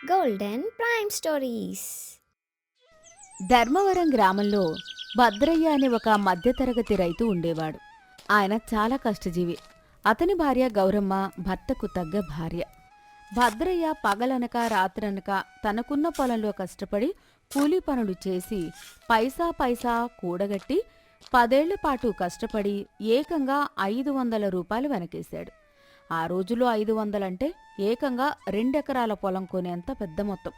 Golden prime stories. Dharmavaram గ్రామంలో భద్రయ్య అనే ఒక మధ్యతరగతి రైతు ఉండేవాడు. ఆయన చాలా కష్టజీవి. అతని భార్య గౌరమ్మ భర్తకు తగ్గ భార్య. భద్రయ్య పగలనక రాత్రనక తనకున్న పొలంలో కష్టపడి కూలీ పనులు చేసి పైసా పైసా కూడగట్టి 10 ఏళ్ల పాటు కష్టపడి ఏకంగా 500 రూపాయలు వెనకేశాడు. ఆ రోజులో 500 అంటే ఏకంగా 2 ఎకరాల పొలం కొనేంత పెద్ద మొత్తం.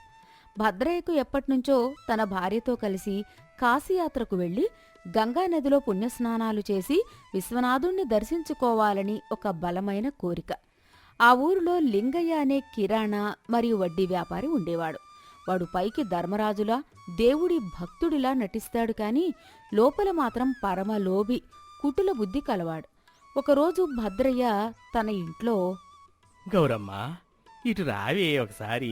భద్రయ్యకు ఎప్పటినుంచో తన భార్యతో కలిసి కాశీయాత్రకు వెళ్లి గంగానదిలో పుణ్యస్నానాలు చేసి విశ్వనాథుణ్ణి దర్శించుకోవాలని ఒక బలమైన కోరిక. ఆ ఊరిలో లింగయ్య అనే కిరాణా మరియు వడ్డీ వ్యాపారి ఉండేవాడు. వాడు పైకి ధర్మరాజులా దేవుడి భక్తుడిలా నటిస్తాడు కాని లోపల మాత్రం పరమలోభి, కుటుల బుద్ధి కలవాడు. ఒకరోజు భద్రయ్య తన ఇంట్లో, గౌరమ్మ, ఇటు రావే ఒకసారి.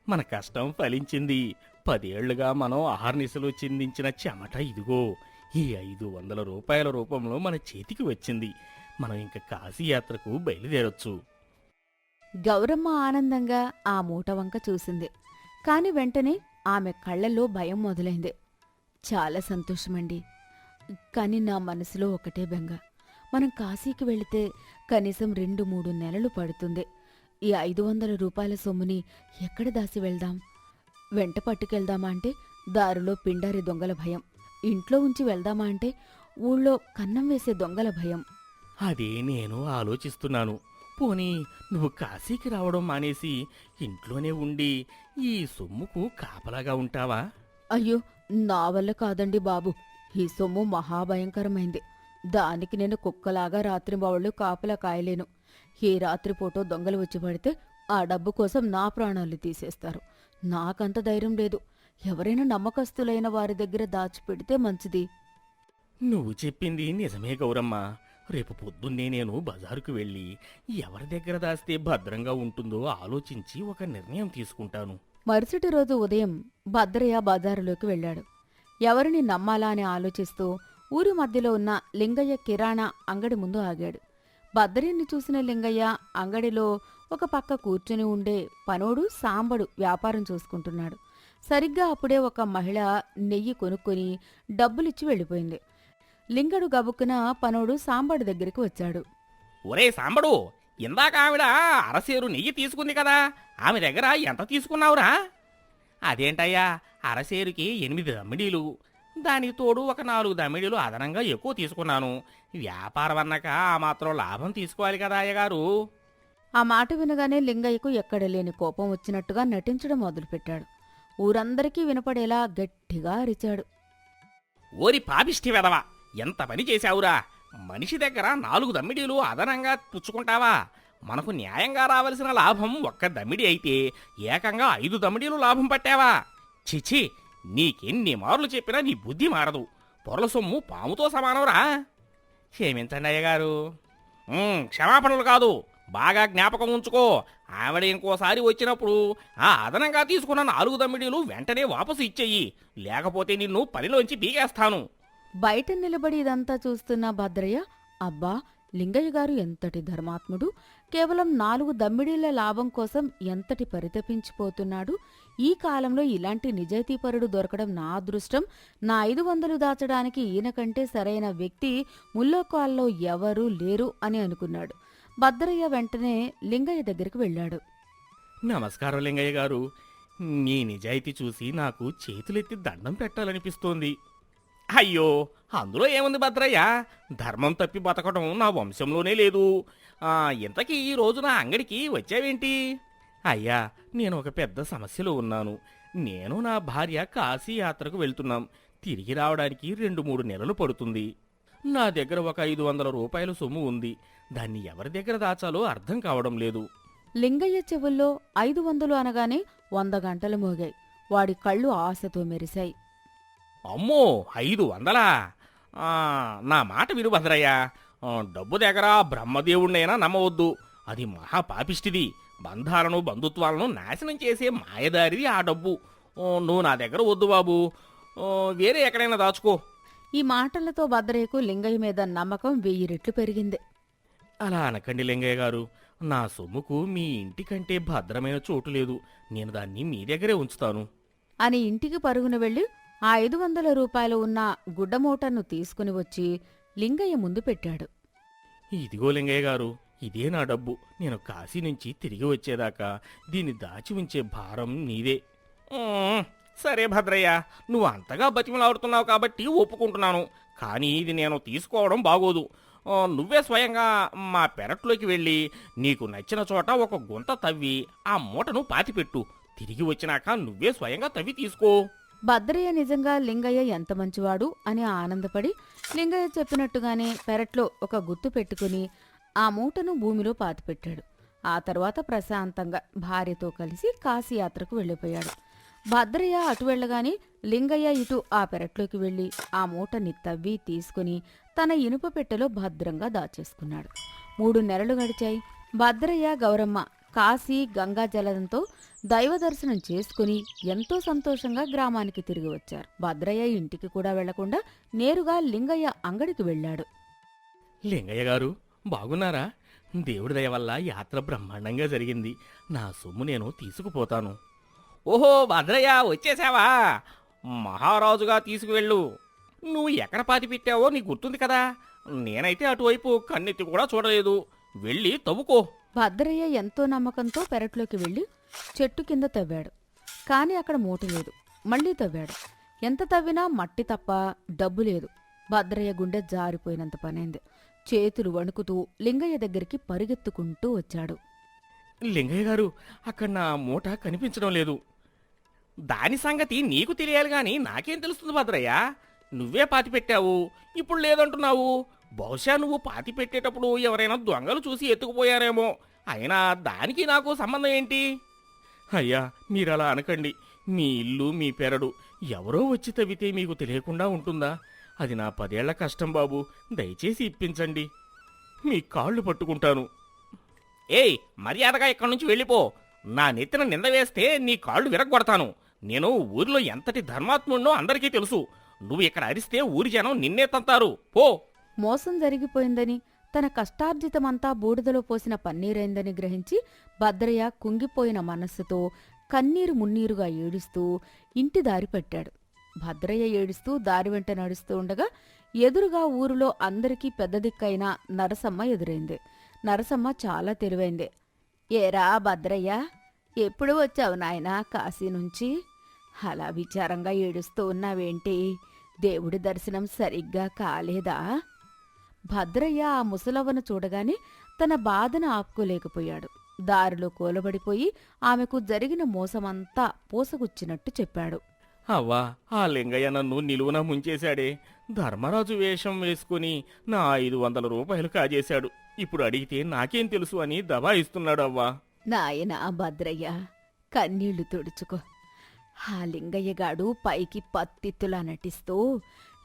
మన కష్టం ఫలించింది. 10 ఏళ్లుగా మనం ఆహర్నిశలు చిందించిన చెమట ఇదిగో ఈ 500 రూపాయల రూపంలో మన చేతికి వచ్చింది. మనం ఇంక కాశీయాత్రకు బయలుదేరొచ్చు. గౌరమ్మ ఆనందంగా ఆ మూట వంక చూసింది. కాని వెంటనే ఆమె కళ్లలో భయం మొదలైంది. చాలా సంతోషమండి, కాని నా మనసులో ఒకటే బెంగ. మనం కాశీకి వెళితే కనీసం 2-3 నెలలు పడుతుంది. ఈ 500 రూపాయల సొమ్ముని ఎక్కడ దాసి వెళ్దాం? వెంట పట్టుకెళ్దామా అంటే దారిలో పిండారి దొంగల భయం. ఇంట్లో ఉంచి వెళ్దామా అంటే ఊళ్ళో కన్నం వేసే దొంగల భయం. అదే నేను ఆలోచిస్తున్నాను. పోనీ నువ్వు కాశీకి రావడం మానేసి ఇంట్లోనే ఉండి ఈ సొమ్ముకు కాపలాగా ఉంటావా? అయ్యో, నా వల్ల కాదండి బాబు. ఈ సొమ్ము మహాభయంకరమైంది. దానికి నేను కుక్కలాగా రాత్రింబవళ్ళు కాపలా కాయలేను. ఏ రాత్రిపూటో దొంగలు వచ్చి పడితే ఆ డబ్బు కోసం నా ప్రాణాలు తీసేస్తారు. నాకంత ధైర్యం లేదు. ఎవరైనా నమ్మకస్తులైన వారి దగ్గర దాచిపెడితే మంచిది. నువ్వు చెప్పింది నిజమే గౌరమ్మ. రేపు పొద్దున్నే నేను బజారుకు వెళ్ళి ఎవరి దగ్గర దాస్తే భద్రంగా ఉంటుందో ఆలోచించి ఒక నిర్ణయం తీసుకుంటాను. మరుసటి రోజు ఉదయం భద్రయ్య బజారులోకి వెళ్ళాడు. ఎవరిని నమ్మాలా అని ఆలోచిస్తూ ఊరి మధ్యలో ఉన్న లింగయ్య కిరాణా అంగడి ముందు ఆగాడు. భద్రయ్యని చూసిన లింగయ్య అంగడిలో ఒక పక్క కూర్చుని ఉండే పనోడు సాంబడు వ్యాపారం చూసుకుంటున్నాడు. సరిగ్గా అప్పుడే ఒక మహిళ నెయ్యి కొనుక్కొని డబ్బులిచ్చి వెళ్ళిపోయింది. లింగడు గబుక్కున పనోడు సాంబడు దగ్గరికి వచ్చాడు. ఒరే సాంబడు, ఇందాక ఆవిడ అరసేరు నెయ్యి తీసుకుంది కదా, ఆమె దగ్గర ఎంత తీసుకున్నావురా? అదేంటయ్యా, అరసేరుకి 8 దమ్మిడీలు, దానికి తోడు ఒక 4 దమ్మిడీలు అదనంగా ఎక్కువ తీసుకున్నాను. వ్యాపారం అన్నాక ఆ మాత్రం లాభం తీసుకోవాలి కదా అయ్యగారు. ఆ మాట వినగానే లింగయ్యకు ఎక్కడ లేని కోపం వచ్చినట్టుగా నటించడం మొదలుపెట్టాడు. ఊరందరికీ వినపడేలా గట్టిగా అరిచాడు. ఓరి పాపిష్టి వెదవ, ఎంత పని చేశావురా! మనిషి దగ్గర 4 దమ్మిడీలు అదనంగా పుచ్చుకుంటావా? మనకు న్యాయంగా రావలసిన లాభం 1 దమ్మిడి అయితే ఏకంగా 5 దమ్మిడీలు లాభం పట్టావా? చిచి, నీకెన్ని మార్లు చెప్పినా నీ బుద్ధి మారదు. పొరల సొమ్ము పాముతో సమానంరా. క్షమించండి అయ్యగారు. క్షమాపణలు కాదు, బాగా జ్ఞాపకం ఉంచుకో. ఆవిడ ఇంకోసారి వచ్చినప్పుడు ఆ అదనంగా తీసుకున్న 4 దమ్మిడీలు వెంటనే వాపసు ఇచ్చేయి, లేకపోతే నిన్ను పనిలోంచి పీకేస్తాను. బయట నిలబడి ఇదంతా చూస్తున్న భద్రయ్య, అబ్బా, లింగయ్య గారు ఎంతటి ధర్మాత్ముడు! కేవలం 4 దమ్మిడీల లాభం కోసం ఎంతటి పరితపించిపోతున్నాడు! ఈ కాలంలో ఇలాంటి నిజాయితీపరుడు దొరకడం నా అదృష్టం. నా 500 దాచడానికి ఈయన కంటే సరైన వ్యక్తి ముల్లోకాల్లో ఎవరూ లేరు అని అనుకున్నాడు. భద్రయ్య వెంటనే లింగయ్య దగ్గరికి వెళ్ళాడు. నమస్కారం లింగయ్య గారు. మీ నిజాయితీ చూసి నాకు చేతులెత్తి దండం పెట్టాలనిపిస్తోంది. అయ్యో, అందులో ఏముంది భద్రయ్య, ధర్మం తప్పి బతకడం నా వంశంలోనే లేదు. ఇంతకీ ఈ రోజు నా అంగడికి వచ్చావేంటి? అయ్యా, నేను ఒక పెద్ద సమస్యలో ఉన్నాను. నేను నా భార్య కాశీ యాత్రకు వెళ్తున్నాం. తిరిగి రావడానికి 2-3 నెలలు పడుతుంది. నా దగ్గర ఒక 500 రూపాయల సొమ్ము ఉంది. దాన్ని ఎవరి దగ్గర దాచాలో అర్థం కావడం లేదు. లింగయ్య చెవుల్లో 500 అనగానే 100 గంటలు మోగాయి. వాడి కళ్ళు ఆశతో మెరిశాయి. అమ్మో, 500? నా మాట విను భద్రయ్య. డబ్బు దగ్గర బ్రహ్మదేవుణ్ణైనా నమ్మవద్దు. అది మహాపాపిష్టిది. బంధాలను బంధుత్వాలను నాశనం చేసే మాయదారిది ఆ డబ్బు. నువ్వు నా దగ్గర వద్దు బాబు, వేరే ఎక్కడైనా దాచుకో. ఈ మాటలతో భద్రయ్యకు లింగయ్య మీద నమ్మకం 1000 రెట్లు పెరిగింది. అలా అనకండి లింగయ్య గారు. నా సొమ్ముకు మీ ఇంటికంటే భద్రమైన చోటు లేదు. నేను దాన్ని మీ దగ్గరే ఉంచుతాను అని ఇంటికి పరుగున వెళ్లి ఆ 500 రూపాయలు ఉన్న గుడ్డమూటను తీసుకుని వచ్చి లింగయ్య ముందు పెట్టాడు. ఇదిగో లింగయ్య గారు, ఇదే నా డబ్బు. నేను కాశీ నుంచి తిరిగి వచ్చేదాకా దీన్ని దాచి ఉంచే భారం నీదే. సరే భద్రయ్య, నువ్వు అంతగా బతిమలాడుతున్నావు కాబట్టి ఒప్పుకుంటున్నాను. కానీ ఇది నేను తీసుకోవడం బాగోదు. నువ్వే స్వయంగా మా పెరట్లోకి వెళ్ళి నీకు నచ్చిన చోట ఒక గుంత తవ్వి ఆ మూటను పాతిపెట్టు. తిరిగి వచ్చినాక నువ్వే స్వయంగా తవ్వి తీసుకో. భద్రయ్య నిజంగా లింగయ్య ఎంత మంచివాడు అని ఆనందపడి లింగయ్య చెప్పినట్టుగానే పెరట్లో ఒక గుర్తు పెట్టుకుని ఆ మూటను భూమిలో పాతిపెట్టాడు. ఆ తర్వాత ప్రశాంతంగా భార్యతో కలిసి కాశీయాత్రకు వెళ్ళిపోయాడు. భద్రయ్య అటు వెళ్ళగానే లింగయ్య ఇటు ఆ పెరట్లోకి వెళ్లి ఆ మూటని తవ్వి తీసుకుని తన ఇనుప పెట్టెలో భద్రంగా దాచేసుకున్నాడు. 3 నెలలు గడిచాయి. భద్రయ్య గౌరమ్మ కాశీ గంగా జలంతో దైవ దర్శనం చేసుకుని ఎంతో సంతోషంగా గ్రామానికి తిరిగి వచ్చారు. భద్రయ్య ఇంటికి కూడా వెళ్లకుండా నేరుగా లింగయ్య అంగడికి వెళ్ళాడు. లింగయ్య గారు బాగున్నారా? దేవుడి దయ వల్ల యాత్ర బ్రహ్మాండంగా జరిగింది. నా సొమ్ము నేను తీసుకుపోతాను. ఓహో భద్రయ్య, వచ్చేసావా? మహారాజుగా తీసుకువెళ్ళు. నువ్వు ఎక్కడ పాతి పెట్టావో నీకు గుర్తుంది కదా. నేనైతే అటువైపు కన్నెత్తి కూడా చూడలేదు. వెళ్ళి తవ్వుకో. భద్రయ్య ఎంతో నమ్మకంతో పెరట్లోకి వెళ్లి చెట్టు కింద తవ్వాడు. కాని అక్కడ మూట లేదు. మళ్లీ తవ్వాడు. ఎంత తవ్వినా మట్టి తప్ప డబ్బు లేదు. భద్రయ్య గుండె జారిపోయినంత పనైంది. చేతులు వణుకుతూ లింగయ్య దగ్గరికి పరిగెత్తుకుంటూ వచ్చాడు. లింగయ్య గారు, అక్కడ నా మూట కనిపించడం లేదు. దాని సంగతి నీకు తెలియాలి గాని నాకేం తెలుస్తుంది భద్రయ్య? నువ్వే పాతి పెట్టావు, ఇప్పుడు లేదంటున్నావు. బహుశా నువ్వు పాతి పెట్టేటప్పుడు ఎవరైనా దొంగలు చూసి ఎత్తుకుపోయారేమో. అయినా దానికి నాకు సంబంధం ఏంటి? అయ్యా, మీరలా అనకండి. మీ ఇల్లు మీ పెరడు ఎవరో వచ్చి తవ్వితే మీకు తెలియకుండా ఉంటుందా? అది నా 10 ఏళ్ల కష్టం బాబు. దయచేసి ఇప్పించండి. మీ కాళ్ళు పట్టుకుంటాను. ఏయ్, మర్యాదగా ఇక్కడి నుంచి వెళ్ళిపో. నా నెత్తిన నింద వేస్తే నీ కాళ్ళు విరగ్గొడతాను. నేను ఊరిలో ఎంతటి ధర్మాత్ముడినో అందరికీ తెలుసు. నువ్వు ఇక్కడ అరిస్తే ఊరి జనం నిన్నే తంతారు. పో. మోసం జరిగిపోయిందని, తన కష్టార్జితమంతా బూడిదలో పోసిన పన్నీరైందని గ్రహించి భద్రయ్య కుంగిపోయిన మనస్సుతో కన్నీరు మున్నీరుగా ఏడుస్తూ ఇంటి దారి పట్టాడు. భద్రయ్య ఏడుస్తూ దారి వెంట నడుస్తూ ఉండగా ఎదురుగా ఊరిలో అందరికీ పెద్ద దిక్కైన నరసమ్మ ఎదురైంది. నరసమ్మ చాలా తెలివైంది. ఏరా భద్రయ్య, ఎప్పుడు వచ్చావు నాయనా కాశీ నుంచి? అలా విచారంగా ఏడుస్తూ ఉన్నావేంటి? దేవుడి దర్శనం సరిగ్గా కాలేదా? భద్రయ్య ఆ ముసలవ్వను చూడగానే తన బాధను ఆపుకోలేకపోయాడు. దారిలో కూలబడిపోయి ఆమెకు జరిగిన మోసమంతా పూసగుచ్చినట్టు చెప్పాడు. అవ్వా, ఆ లింగయ్య నన్ను నిలువున ముంచేశాడే. ధర్మరాజు వేషం వేసుకుని నా 500 రూపాయలు కాజేశాడు. ఇప్పుడు అడిగితే నాకేం తెలుసు అని దబాయిస్తున్నాడు అవ్వా. నాయనా భద్రయ్య, కన్నీళ్లు తుడుచుకో. ఆ లింగయ్యగాడు పైకి పత్తిత్తులా నటిస్తూ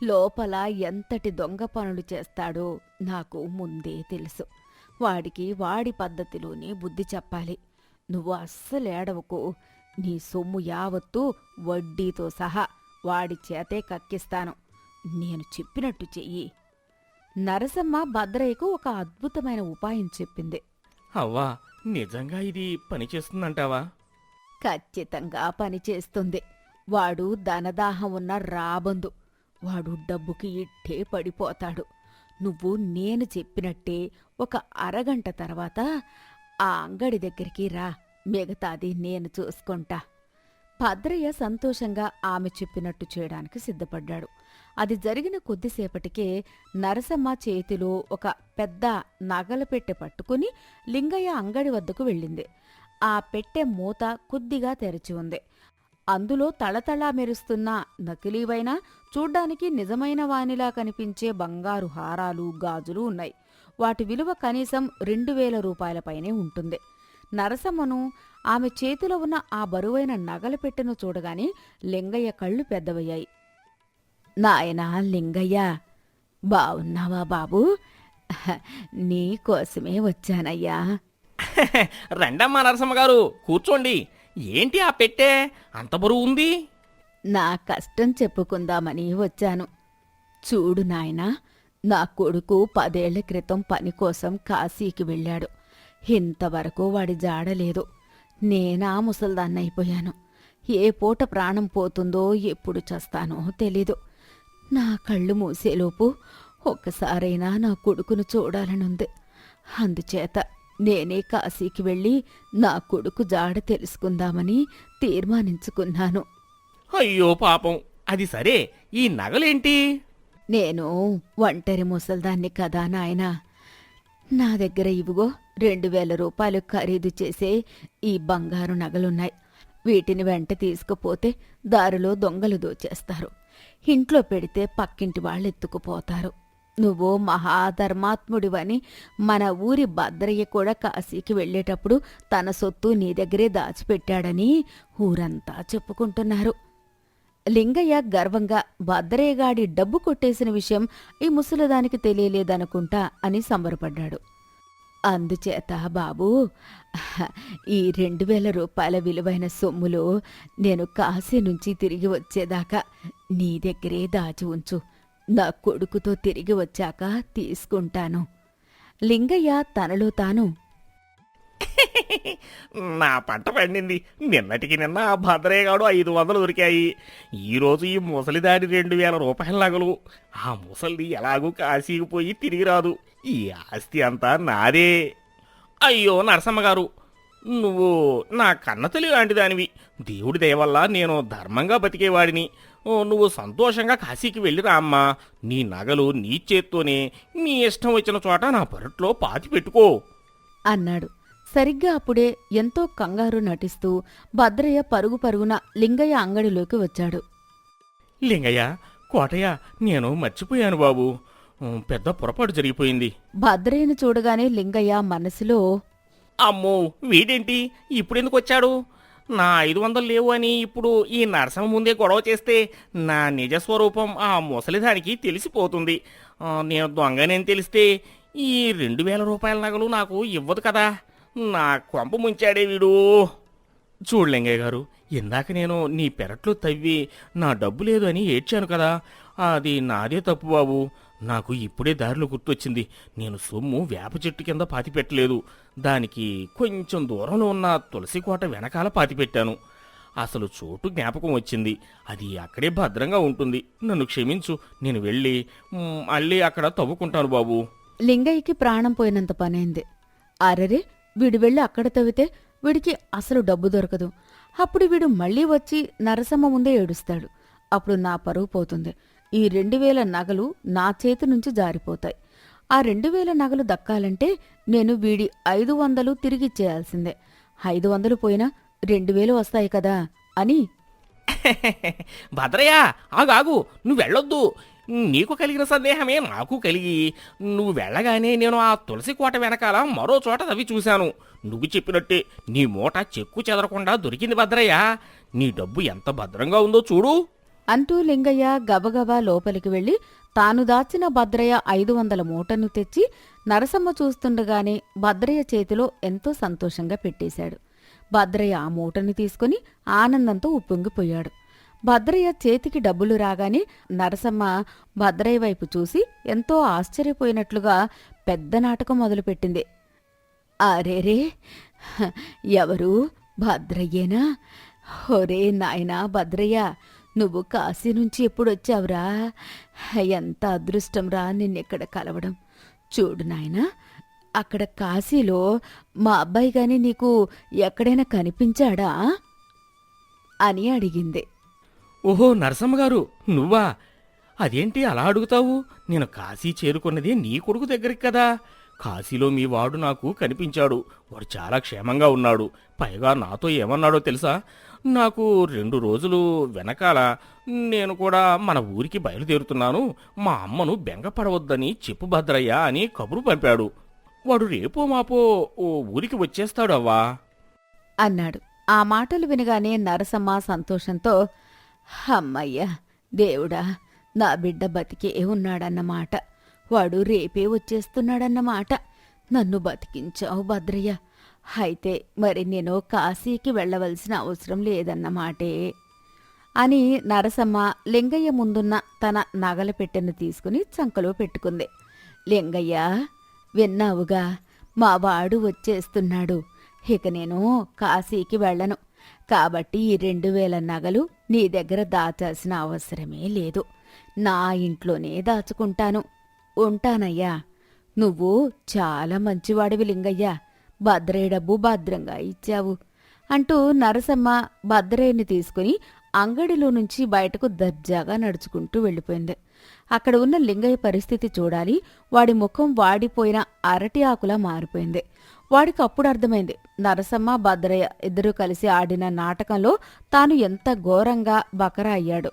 లోపల ఎంతటి దొంగ పనులు చేస్తాడో నాకు ముందే తెలుసు. వాడికి వాడి పద్ధతిలోనే బుద్ధి చెప్పాలి. నువ్వు అస్సలేడవకు. నీ సొమ్ము యావత్తూ వడ్డీతో సహా వాడి చేతే కక్కిస్తాను. నేను చెప్పినట్టు చెయ్యి. నరసమ్మ భద్రయ్యకు ఒక అద్భుతమైన ఉపాయం చెప్పింది. అవ్వా, నిజంగా ఇది పనిచేస్తుందంటావా? ఖచ్చితంగా పనిచేస్తుంది. వాడు ధనదాహం ఉన్న రాబందు. వాడు డబ్బుకి ఇట్టే పడిపోతాడు. నువ్వు నేను చెప్పినట్టే ఒక అరగంట తర్వాత ఆ అంగడి దగ్గరికి రా. మిగతాది నేను చూసుకుంటా. భద్రయ్య సంతోషంగా ఆమె చెప్పినట్టు చేయడానికి సిద్ధపడ్డాడు. అది జరిగిన కొద్దిసేపటికే నరసమ్మ చేతిలో ఒక పెద్ద నగల పెట్టె పట్టుకుని లింగయ్య అంగడి వద్దకు వెళ్ళింది. ఆ పెట్టె మూత కొద్దిగా తెరిచి ఉంది. అందులో తళతళా మెరుస్తున్న నకిలీవైన, చూడ్డానికి నిజమైన వానిలా కనిపించే బంగారు హారాలు, గాజులు ఉన్నాయి. వాటి విలువ కనీసం 2000 రూపాయల పైనే ఉంటుంది. నరసమ్మను ఆమె చేతిలో ఉన్న ఆ బరువైన నగల పెట్టెను చూడగానే లింగయ్య కళ్ళు పెద్దవయ్యాయి. నాయనా లింగయ్య, బావున్నావా బాబూ? నీకోసమే వచ్చానయ్యా. రండమ్మా నరసమ్మ గారు, కూర్చోండి. ఏంటి ఆ పెట్టే అంత బరువు ఉంది? నా కష్టం చెప్పుకుందామని వచ్చాను. చూడు నాయనా, నా కొడుకు 10 ఏళ్ల క్రితం పని కోసం కాశీకి వెళ్ళాడు. ఇంతవరకు వాడి జాడలేదు. నేనా ముసల్దాన్నైపోయాను. ఏ పూట ప్రాణం పోతుందో ఎప్పుడు చస్తానో తెలీదు. నా కళ్ళు మూసేలోపు ఒక్కసారైనా నా కొడుకును చూడాలనుంది. అందుచేత నేనే కాశీకి వెళ్ళి నా కొడుకు జాడ తెలుసుకుందామని తీర్మానించుకున్నాను. అయ్యో పాపం, అది సరే, ఈ నగలేంటి? నేను ఒంటరి ముసల్దాన్ని కదా నాయనా. నా దగ్గర ఇవిగో 2000 రూపాయలు ఖరీదు చేసే ఈ బంగారు నగలున్నాయి. వీటిని వెంట తీసుకుపోతే దారిలో దొంగలు దోచేస్తారు. ఇంట్లో పెడితే పక్కింటి వాళ్ళు ఎత్తుకుపోతారు. నువ్వు మహాధర్మాత్ముడివని మన ఊరి భద్రయ్య కూడా కాశీకి వెళ్ళేటప్పుడు తన సొత్తు నీ దగ్గరే దాచిపెట్టాడని ఊరంతా చెప్పుకుంటున్నారు. లింగయ్య గర్వంగా భద్రయ్యగాడి డబ్బు కొట్టేసిన విషయం ఈ ముసలిదానికి తెలియలేదనుకుంటా అని సంబరపడ్డాడు. అందుచేత బాబూ, ఈ 2000 రూపాయల విలువైన సొమ్ములు నేను కాశీ నుంచి తిరిగి వచ్చేదాకా నీ దగ్గరే దాచి ఉంచు. నా కొడుకుతో తిరిగి వచ్చాక తీసుకుంటాను. లింగయ్య తనలో తాను, నా పంట పండింది. నిన్నటికి నిన్న ఆ భద్రయ్యగాడు 500 దొరికాయి. ఈరోజు ఈ ముసలిదాడి 2000 రూపాయల నగలు. ఆ ముసలిది ఎలాగూ కాశీకి పోయి తిరిగి రాదు. ఈ ఆస్తి అంతా నాదే. అయ్యో నరసమ్మగారు, నువ్వు నా కన్నతల్లి లాంటి దానివి. దేవుడి దయ వల్ల నేను ధర్మంగా బతికేవాడిని. నువ్వు సంతోషంగా కాశీకి వెళ్ళిరా అమ్మా. నీ నగలు నీ చేత్తోనే నీ ఇష్టం వచ్చిన చోట నా పెరట్లో పాతి పెట్టుకో అన్నాడు. సరిగ్గా అప్పుడే ఎంతో కంగారు నటిస్తూ భద్రయ్య పరుగు పరుగున లింగయ్య అంగడిలోకి వచ్చాడు. లింగయ్య, కోటయ్య, నేను మర్చిపోయాను బాబు. పెద్ద పొరపాటు జరిగిపోయింది. భద్రయ్యను చూడగానే లింగయ్య మనసులో, అమ్మో, వీడేంటి ఇప్పుడెందుకు వచ్చాడు? నా 500 లేవు అని ఇప్పుడు ఈ నరసమ్మ ముందే గొడవ చేస్తే నా నిజస్వరూపం ఆ ముసలిదానికి తెలిసిపోతుంది. నేను దొంగనేని తెలిస్తే ఈ 2000 రూపాయల నగలు నాకు ఇవ్వదు కదా. నా కొంప ముంచాడే వీడు. చూడలింగయ్య గారు, ఇందాక నేను నీ పెరట్లో తవ్వి నా డబ్బు లేదు అని ఏడ్చాను కదా, అది నాదే తప్పు బాబు. నాకు ఇప్పుడే దారిలో గుర్తొచ్చింది. నేను సొమ్ము వేప చెట్టు కింద పాతిపెట్టలేదు. దానికి కొంచెం దూరంలో ఉన్న తులసి కోట వెనకాల పాతిపెట్టాను. అసలు చోటు జ్ఞాపకం వచ్చింది. అది అక్కడే భద్రంగా ఉంటుంది. నన్ను క్షమించు. నేను వెళ్ళి మళ్ళీ అక్కడ తవ్వుకుంటాను బాబు. లింగయ్యకి ప్రాణం పోయినంత పనైంది. అరెరే, వీడు వెళ్ళి అక్కడ తవ్వితే వీడికి అసలు డబ్బు దొరకదు. అప్పుడు వీడు మళ్ళీ వచ్చి నరసమ్మ ముందే ఏడుస్తాడు. అప్పుడు నా పరువు పోతుంది. ఈ 2000 నగలు నా చేతి నుంచి జారిపోతాయి. ఆ 2000 నగలు దక్కాలంటే నేను వీడి 500 తిరిగిచ్చేయాల్సిందే. 500 పోయినా 2000 వస్తాయి కదా అని. భద్రయ్య, ఆగాగు, నువ్వు వెళ్ళొద్దు. నీకు కలిగిన సందేహమే నాకు కలిగి, నువ్వు వెళ్ళగానే నేను ఆ తులసి కోట వెనకాల మరో చోట తవ్వి చూశాను. నువ్వు చెప్పినట్టే నీ మూట చెక్కు చెదరకుండా దొరికింది భద్రయ్య. నీ డబ్బు ఎంత భద్రంగా ఉందో చూడు అంటూ లింగయ్య గబగబా లోపలికి వెళ్లి తాను దాచిన భద్రయ్య 500 మూటను తెచ్చి నరసమ్మ చూస్తుండగానే భద్రయ్య చేతిలో ఎంతో సంతోషంగా పెట్టేశాడు. భద్రయ్య ఆ మూటను తీసుకుని ఆనందంతో ఉప్పొంగిపోయాడు. భద్రయ్య చేతికి డబ్బులు రాగానే నరసమ్మ భద్రయ్య వైపు చూసి ఎంతో ఆశ్చర్యపోయినట్లుగా పెద్ద నాటకం మొదలుపెట్టింది. అరేరే, ఎవరు? భద్రయ్యేనా? ఒరే నాయనా భద్రయ్య, నువ్వు కాశీ నుంచి ఎప్పుడొచ్చావురా? ఎంత అదృష్టంరా నిన్నెక్కడ కలవడం. చూడు నాయనా, అక్కడ కాశీలో మా అబ్బాయి గాని నీకు ఎక్కడైనా కనిపించాడా అని అడిగింది. ఓహో నరసమ్మగారు, నువ్వా? అదేంటి అలా అడుగుతావు? నేను కాశీ చేరుకున్నది నీ కొడుకు దగ్గరికి కదా. కాశీలో మీ వాడు నాకు కనిపించాడు. వాడు చాలా క్షేమంగా ఉన్నాడు. పైగా నాతో ఏమన్నాడో తెలుసా? నాకు 2 రోజులు వెనకాల నేను కూడా మన ఊరికి బయలుదేరుతున్నాను, మా అమ్మను బెంగపడవద్దని చెప్పు భద్రయ్య అని కబురు పంపాడు. వాడు రేపో మాపో ఓ ఊరికి వచ్చేస్తాడు అవ్వా అన్నాడు. ఆ మాటలు వినగానే నరసమ్మ సంతోషంతో, అమ్మయ్యా దేవుడా, నా బిడ్డ బతికే ఉన్నాడన్నమాట. వాడు రేపే వచ్చేస్తున్నాడన్నమాట. నన్ను బతికించావు భద్రయ్య. అయితే మరి నేను కాశీకి వెళ్ళవలసిన అవసరం లేదన్నమాటే అని నరసమ్మ లింగయ్య ముందున్న తన నగల పెట్టెను తీసుకుని చంకలో పెట్టుకుంది. లింగయ్య, విన్నావుగా, మా వాడు వచ్చేస్తున్నాడు. ఇక నేను కాశీకి వెళ్ళను. కాబట్టి ఈ 2000 నగలు నీ దగ్గర దాచాల్సిన అవసరమే లేదు. నా ఇంట్లోనే దాచుకుంటాను. ఉంటానయ్యా. నువ్వు చాలా మంచివాడివి లింగయ్యా. భద్రయ్య డబ్బు భద్రంగా ఇచ్చావు అంటూ నరసమ్మ భద్రయ్యని తీసుకుని అంగడిలో నుంచి బయటకు దర్జాగా నడుచుకుంటూ వెళ్ళిపోయింది. అక్కడ ఉన్న లింగయ్య పరిస్థితి చూడాలి. వాడి ముఖం వాడిపోయిన అరటి ఆకులా మారిపోయింది. వాడికి అప్పుడు అర్థమైంది నరసమ్మ భద్రయ్య ఇద్దరూ కలిసి ఆడిన నాటకంలో తాను ఎంత ఘోరంగా బకరా అయ్యాడు.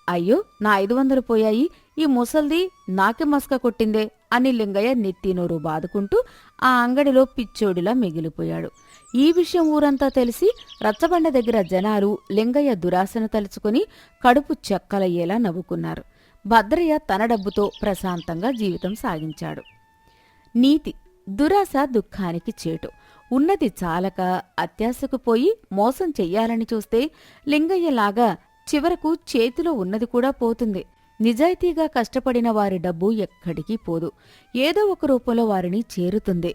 అయ్యో, నా 500 పోయాయి, ఈ ముసల్ది నాకే మస్క కొట్టిందే అని లింగయ్య నెత్తినోరు బాదుకుంటూ ఆ అంగడిలో పిచ్చోడిలా మిగిలిపోయాడు. ఈ విషయం ఊరంతా తెలిసి రచ్చబండ దగ్గర జనాలు లింగయ్య దురాశను తలుచుకుని కడుపు చెక్కలయ్యేలా నవ్వుకున్నారు. భద్రయ్య తన డబ్బుతో ప్రశాంతంగా జీవితం సాగించాడు. నీతి: దురాశ దుఃఖానికి చేటు. ఉన్నది చాలక అత్యాశకు పోయి మోసం చెయ్యాలని చూస్తే లింగయ్యలాగా చివరకు చేతిలో ఉన్నది కూడా పోతుంది. నిజాయితీగా కష్టపడిన వారి డబ్బు ఎక్కడికి పోదు. ఏదో ఒక రూపంలో వారిని చేరుతుంది.